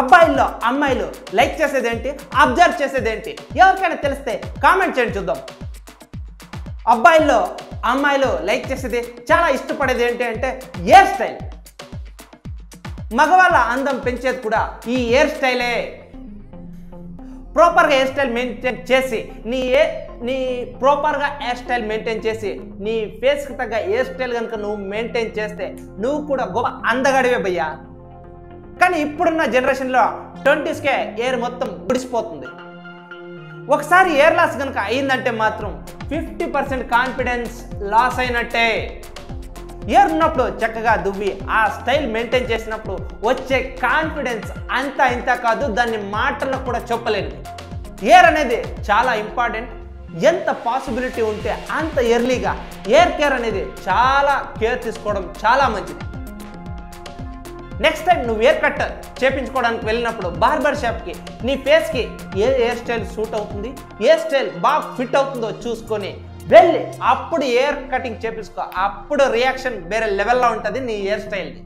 అబ్బాయిల్లో అమ్మాయిలు like చేసేదేంటి, observe చేసేదేంటి ఎవరికైనా తెలిస్తే కామెంట్ చేయండి చూద్దాం. అబ్బాయిల్లో అమ్మాయిలు లైక్ చేసేది, చాలా ఇష్టపడేది ఏంటి అంటే హెయిర్ స్టైల్. మగవాళ్ళ అందం పెంచేది కూడా ఈ హెయిర్ స్టైలే. ప్రాపర్గా హెయిర్ స్టైల్ మెయింటైన్ చేసి నీ ప్రాపర్గా హెయిర్ స్టైల్ మెయింటైన్ చేసి నీ ఫేస్కి తగ్గ హెయిర్ స్టైల్ కనుక నువ్వు మెయింటైన్ చేస్తే నువ్వు కూడా గొప్ప అందగాడివే భయ్యా. కానీ ఇప్పుడున్న జనరేషన్లో 20స్కే హెయిర్ మొత్తం గుడిసిపోతుంది. ఒకసారి హెయిర్ లాస్ కనుక అయిందంటే మాత్రం 50% కాన్ఫిడెన్స్ లాస్ అయినట్టే. హెయిర్ ఉన్నప్పుడు చక్కగా దువ్వి ఆ స్టైల్ మెయింటైన్ చేసినప్పుడు వచ్చే కాన్ఫిడెన్స్ అంతా ఇంత కాదు, దాన్ని మాటల్లో కూడా చెప్పలేనిది. హెయిర్ అనేది చాలా ఇంపార్టెంట్. ఎంత పాసిబిలిటీ ఉంటే అంత ఎర్లీగా హెయిర్ కేర్ అనేది చాలా కేర్ తీసుకోవడం చాలా మంచిది. నెక్స్ట్ టైం నువ్వు హెయిర్ కట్ చేయించుకోవడానికి వెళ్ళినప్పుడు బార్బర్ షాప్కి నీ ఫేస్కి ఏ హెయిర్ స్టైల్ సూట్ అవుతుంది, ఏ స్టైల్ బాగా ఫిట్ అవుతుందో చూసుకొని వెళ్ళి అప్పుడు హెయిర్ కటింగ్ చేపించుకో. అప్పుడు రియాక్షన్ వేరే లెవెల్లో ఉంటుంది నీ హెయిర్ స్టైల్ని.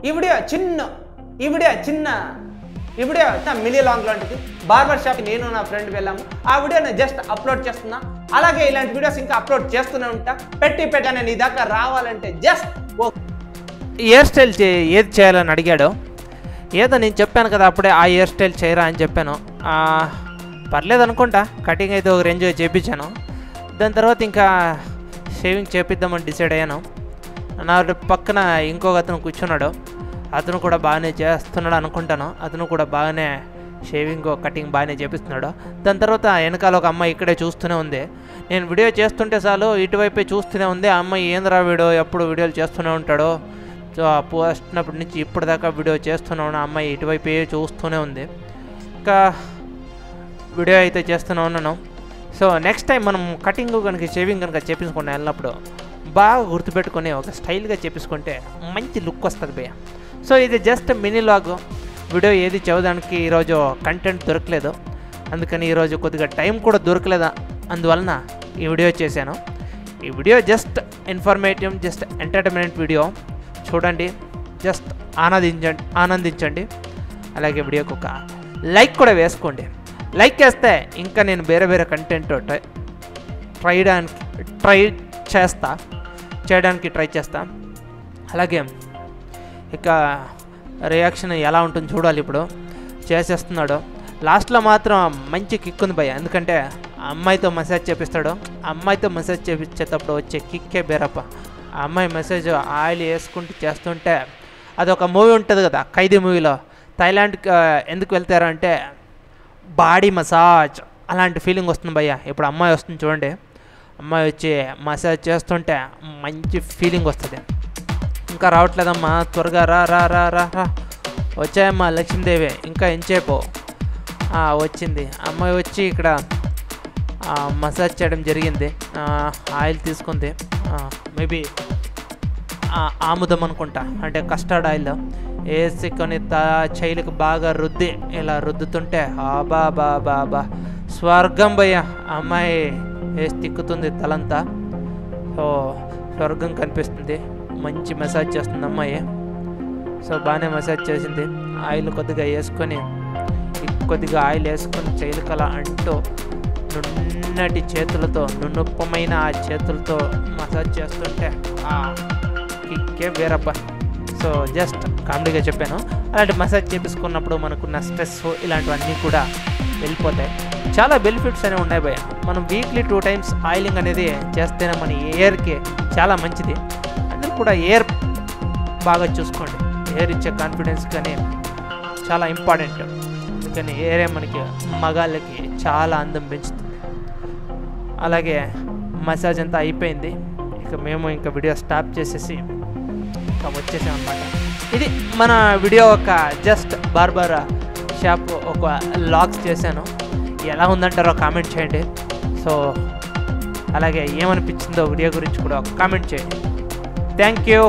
ఈ వీడియో చిన్న మినీ లాంగ్ లాంటిది. బార్బర్ షాప్కి నేను నా ఫ్రెండ్ వెళ్ళాము. ఆ వీడియోని జస్ట్ అప్లోడ్ చేస్తున్నా. అలాగే ఇలాంటి వీడియోస్ ఇంకా అప్లోడ్ చేస్తూనే ఉంటా. పెట్టగానే నీ దాకా రావాలంటే జస్ట్ హెయిర్ స్టైల్ ఏది చేయాలని అడిగాడు. ఏదో నేను చెప్పాను కదా అప్పుడే ఆ హెయిర్ స్టైల్ చేయరా అని చెప్పాను. పర్లేదు అనుకుంటా, కటింగ్ అయితే ఒక రేంజ్ చేయించాను. దాని తర్వాత ఇంకా షేవింగ్ చేపిద్దామని డిసైడ్ అయ్యాను. నా పక్కన ఇంకొక అతను కూర్చున్నాడు. అతను కూడా బాగానే చేస్తున్నాడు అనుకుంటాను. అతను కూడా బాగానే షేవింగ్ కటింగ్ బాగానే చేపిస్తున్నాడు. దాని తర్వాత వెనకాల ఒక అమ్మాయి ఇక్కడే చూస్తూనే ఉంది. నేను వీడియో చేస్తుంటే చాలు ఇటువైపే చూస్తూనే ఉంది. ఆ అమ్మాయి ఏంద్రా వీడియో ఎప్పుడు వీడియోలు చేస్తూనే ఉంటాడు, పోస్ట్నప్పటి నుంచి ఇప్పటిదాకా వీడియో చేస్తూనే ఉన్న అమ్మాయి ఇటువైపే చూస్తూనే ఉంది. ఇంకా వీడియో అయితే చేస్తూనే ఉన్నాను. సో నెక్స్ట్ టైం మనం కటింగ్ కనుక షేవింగ్ కనుక చేపించుకుంటే వెళ్ళినప్పుడు బాగా గుర్తుపెట్టుకొని ఒక స్టైల్గా చేపించుకుంటే మంచి లుక్ వస్తుంది భయ్య. సో ఇది జస్ట్ మినీ లాగ్ వీడియో. ఏది చదవడానికి ఈరోజు కంటెంట్ దొరకలేదు, అందుకని ఈరోజు కొద్దిగా టైం కూడా దొరకలేదు. అందువలన ఈ వీడియో చేశాను. ఈ video just informative, just entertainment video. చూడండి, జస్ట్ ఆనందించండి. అలాగే వీడియోకి ఒక లైక్ కూడా వేసుకోండి. లైక్ చేస్తే ఇంకా నేను వేరే కంటెంట్ చేయడానికి ట్రై చేస్తా. అలాగే ఇక రియాక్షన్ ఎలా ఉంటుందో చూడాలి. ఇప్పుడు చేసేస్తున్నాడు. లాస్ట్లో మాత్రం మంచి కిక్ ఉంది భయ్య. ఎందుకంటే అమ్మాయితో మసాజ్ చేపిస్తాడు. అమ్మాయితో మసాజ్ చేపించేటప్పుడు వచ్చే కిక్కే బేరప్ప. ఆ అమ్మాయి మసాజ్ ఆయిల్ వేసుకుంటూ చేస్తుంటే అదొక మూవీ ఉంటుంది కదా, ఖైదీ మూవీలో. థాయిలాండ్కి ఎందుకు వెళ్తారు అంటే బాడీ మసాజ్, అలాంటి ఫీలింగ్ వస్తుంది భయ్య. ఇప్పుడు అమ్మాయి వస్తుంది చూడండి. అమ్మాయి వచ్చి మసాజ్ చేస్తుంటే మంచి ఫీలింగ్ వస్తుంది. ఇంకా రావట్లేదమ్మా, త్వరగా రా రా రా రా రా వచ్చాయమ్మా లక్ష్మీదేవి, ఇంకా ఎంచేపో. వచ్చింది అమ్మాయి. వచ్చి ఇక్కడ మసాజ్ చేయడం జరిగింది. ఆయిల్ తీసుకుంది, మేబీ ఆముదం అనుకుంటా, అంటే కస్టర్డ్ ఆయిల్ వేసుకొని చైలకు బాగా రుద్ది ఇలా రుద్దుతుంటే బాబా స్వర్గం భయ్య. అమ్మాయి వేసి తిక్కుతుంది తలంతా. సో స్వర్గం కనిపిస్తుంది. మంచి మసాజ్ చేస్తుంది అమ్మాయి. సో బాగానే మసాజ్ చేసింది. ఆయిల్ కొద్దిగా వేసుకొని చైలకు అలా అంటూ నున్నటి చేతులతో, నునుప్పమైన ఆ చేతులతో మసాజ్ చేస్తుంటే కిక్కే వేరప్ప. సో జస్ట్ కామెడీగా చెప్పాను. అలాంటి మసాజ్ చేపించుకున్నప్పుడు మనకున్న స్ట్రెస్ ఇలాంటివన్నీ కూడా వెళ్ళిపోతాయి. చాలా బెనిఫిట్స్ అనేవి ఉన్నాయి భయ్య. మనం వీక్లీ 2 times ఆయిలింగ్ అనేది చేస్తేనే మన ఎయిర్కి చాలా మంచిది. అందరూ కూడా ఎయిర్ బాగా చూసుకోండి. ఎయిర్ ఇచ్చే కాన్ఫిడెన్స్ కానీ చాలా ఇంపార్టెంట్. అందుకని ఎయిరే మనకి మగాళ్ళకి చాలా అందం పెంచుతుంది. అలాగే మసాజ్ అంతా అయిపోయింది. ఇక మేము వీడియో స్టాప్ చేసేసి ఇంకా వచ్చేసాం అన్నమాట. ఇది మన వీడియో. ఒక జస్ట్ బార్బర్ షాప్ ఒక లాగ్స్ చేశాను. ఎలా ఉందంటారో కామెంట్ చేయండి. సో అలాగే ఏమనిపించిందో వీడియో గురించి కూడా కామెంట్ చేయండి. Thank you.